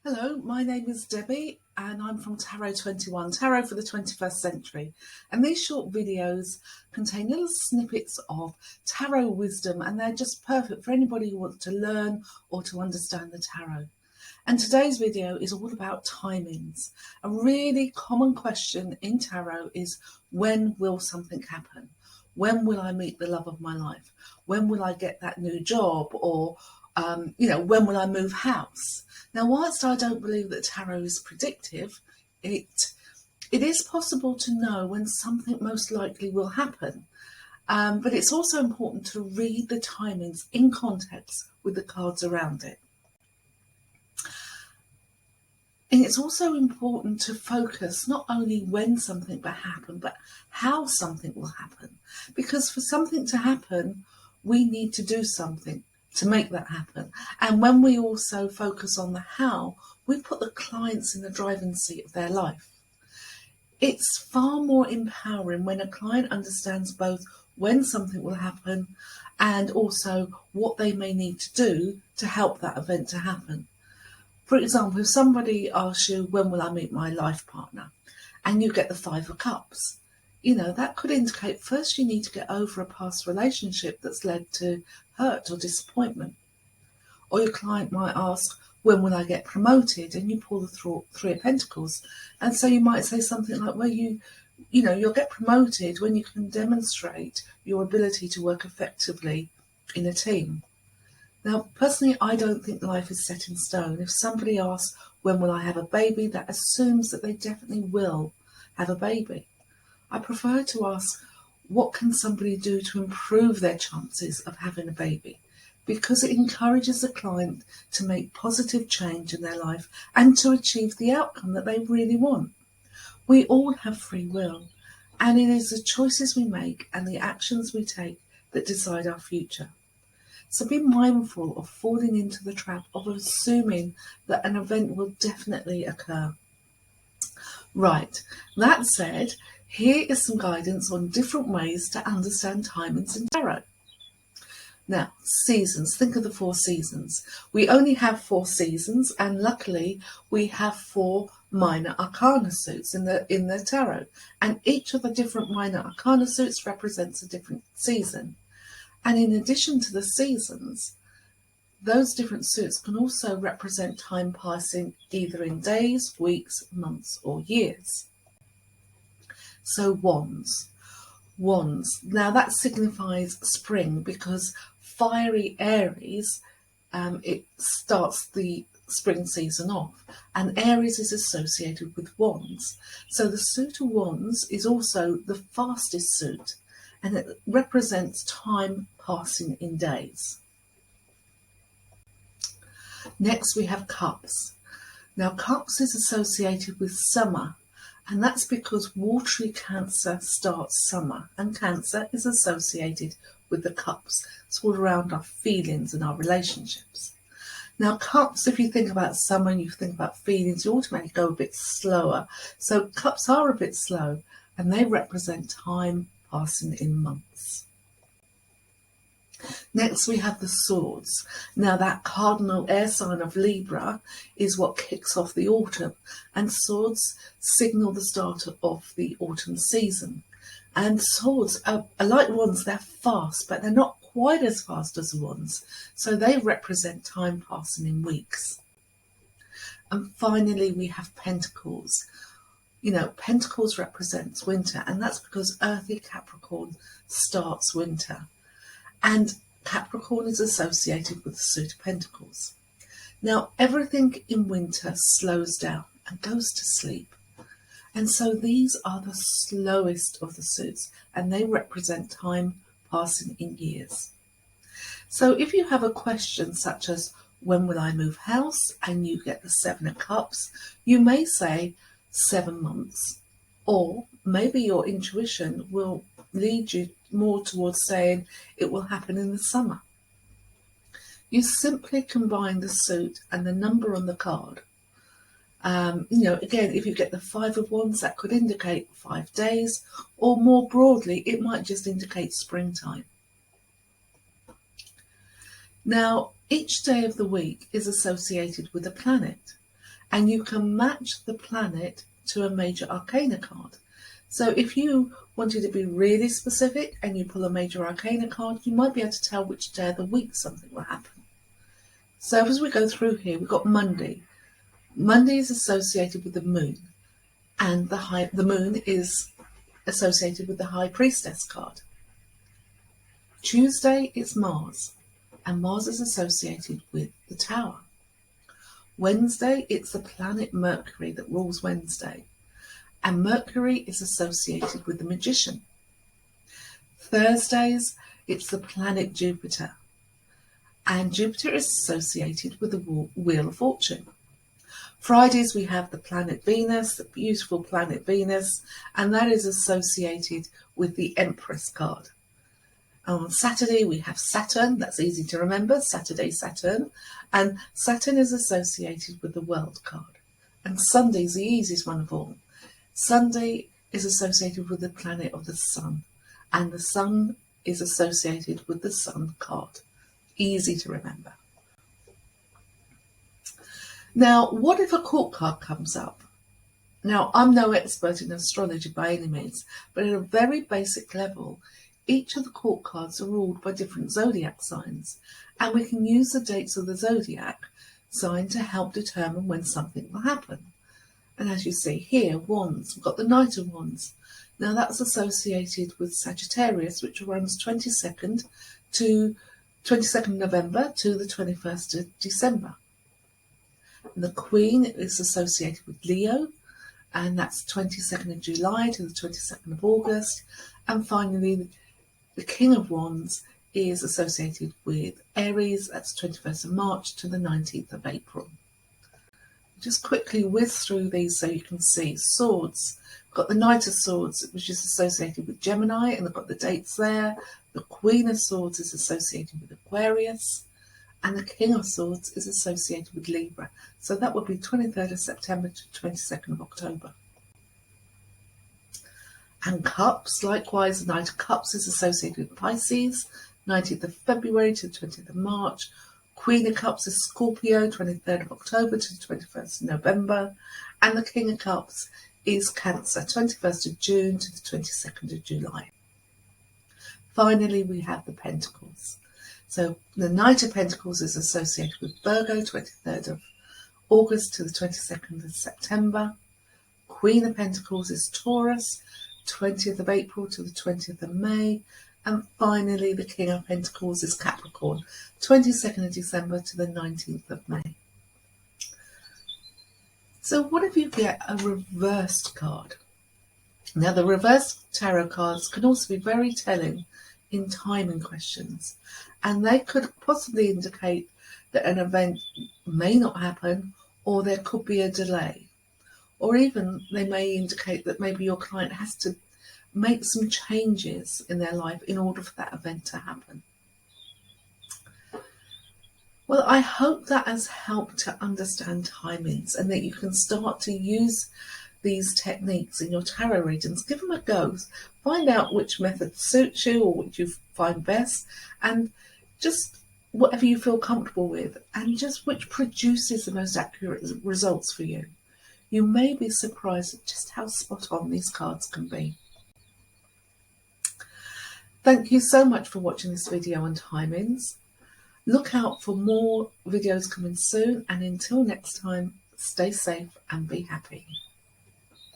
Hello, my name is Debbie and I'm from Tarot 21, Tarot for the 21st Century. And these short videos contain little snippets of tarot wisdom, and they're just perfect for anybody who wants to learn or to understand the tarot. And today's video is all about timings. A really common question in tarot is, when will something happen? When will I meet the love of my life? When will I get that new job? Or when will I move house? Now, whilst I don't believe that tarot is predictive, it is possible to know when something most likely will happen. But it's also important to read the timings in context with the cards around it. And it's also important to focus not only when something will happen, but how something will happen. Because for something to happen, we need to do something to make that happen. And when we also focus on the how, we put the clients in the driving seat of their life. It's far more empowering when a client understands both when something will happen and also what they may need to do to help that event to happen. For example, if somebody asks you, when will I meet my life partner? And you get the 5 of Cups, that could indicate first you need to get over a past relationship that's led to hurt or disappointment. Or your client might ask, when will I get promoted? And you pull the 3 of Pentacles. And so you might say something like, well, you'll get promoted when you can demonstrate your ability to work effectively in a team. Now, personally, I don't think life is set in stone. If somebody asks, when will I have a baby? That assumes that they definitely will have a baby. I prefer to ask, what can somebody do to improve their chances of having a baby? Because it encourages the client to make positive change in their life and to achieve the outcome that they really want. We all have free will, and it is the choices we make and the actions we take that decide our future. So be mindful of falling into the trap of assuming that an event will definitely occur. Right, that said, here is some guidance on different ways to understand timings in tarot. Now, seasons. Think of the 4 seasons. We only have 4 seasons, and luckily we have 4 minor arcana suits in the tarot. And each of the different minor arcana suits represents a different season. And in addition to the seasons, those different suits can also represent time passing either in days, weeks, months, or years. So wands. Now that signifies spring because fiery Aries, it starts the spring season off, and Aries is associated with wands. So the suit of wands is also the fastest suit, and it represents time passing in days. Next we have cups. Now cups is associated with summer, and that's because watery Cancer starts summer, and Cancer is associated with the cups. It's all around our feelings and our relationships. Now cups, if you think about summer and you think about feelings, you automatically go a bit slower. So cups are a bit slow, and they represent time passing in months. Next we have the swords. Now that cardinal air sign of Libra is what kicks off the autumn, and swords signal the start of the autumn season. And swords are like wands, they're fast, but they're not quite as fast as the wands, so they represent time passing in weeks. And finally we have pentacles. Pentacles represents winter, and that's because earthy Capricorn starts winter. And Capricorn is associated with the suit of Pentacles. Now, everything in winter slows down and goes to sleep. And so these are the slowest of the suits, and they represent time passing in years. So if you have a question such as, when will I move house? And you get the 7 of Cups, you may say 7 months. Or maybe your intuition will lead you more towards saying it will happen in the summer. You simply combine the suit and the number on the card. Again, if you get the 5 of Wands, that could indicate 5 days, or more broadly, it might just indicate springtime. Now, each day of the week is associated with a planet, and you can match the planet to a major arcana card. So if you wanted to be really specific and you pull a major arcana card, you might be able to tell which day of the week something will happen. So as we go through here, we've got Monday. Monday is associated with the moon, and the moon is associated with the High Priestess card. Tuesday is Mars, and Mars is associated with the Tower. Wednesday, it's the planet Mercury that rules Wednesday, and Mercury is associated with the Magician. Thursdays, it's the planet Jupiter, and Jupiter is associated with the Wheel of Fortune. Fridays, we have the planet Venus, the beautiful planet Venus, and that is associated with the Empress card. On Saturday, we have Saturn. That's easy to remember, Saturday, Saturn. And Saturn is associated with the World card. And Sunday's the easiest one of all. Sunday is associated with the planet of the Sun. And the Sun is associated with the Sun card. Easy to remember. Now, what if a court card comes up? Now, I'm no expert in astrology by any means, but at a very basic level, each of the court cards are ruled by different zodiac signs, and we can use the dates of the zodiac sign to help determine when something will happen. And as you see here, Wands, we've got the Knight of Wands. Now that's associated with Sagittarius, which runs 22nd November to the 21st of December. And the Queen is associated with Leo, and that's 22nd of July to the 22nd of August. And finally, the King of Wands is associated with Aries, that's 21st of March to the 19th of April. Just quickly whiz through these so you can see. Swords, we've got the Knight of Swords, which is associated with Gemini, and I've got the dates there. The Queen of Swords is associated with Aquarius, and the King of Swords is associated with Libra. So that would be 23rd of September to 22nd of October. And Cups, likewise, the Knight of Cups is associated with Pisces, 19th of February to the 20th of March. Queen of Cups is Scorpio, 23rd of October to the 21st of November. And the King of Cups is Cancer, 21st of June to the 22nd of July. Finally, we have the Pentacles. So the Knight of Pentacles is associated with Virgo, 23rd of August to the 22nd of September. Queen of Pentacles is Taurus, 20th of April to the 20th of May. And finally, the King of Pentacles is Capricorn, 22nd of December to the 19th of May. So what if you get a reversed card? Now, the reversed tarot cards can also be very telling in timing questions, and they could possibly indicate that an event may not happen, or there could be a delay. Or even they may indicate that maybe your client has to make some changes in their life in order for that event to happen. Well, I hope that has helped to understand timings, and that you can start to use these techniques in your tarot readings. Give them a go. Find out which method suits you or which you find best, and just whatever you feel comfortable with, and just which produces the most accurate results for you. You may be surprised at just how spot on these cards can be. Thank you so much for watching this video on timings. Look out for more videos coming soon, and until next time, stay safe and be happy.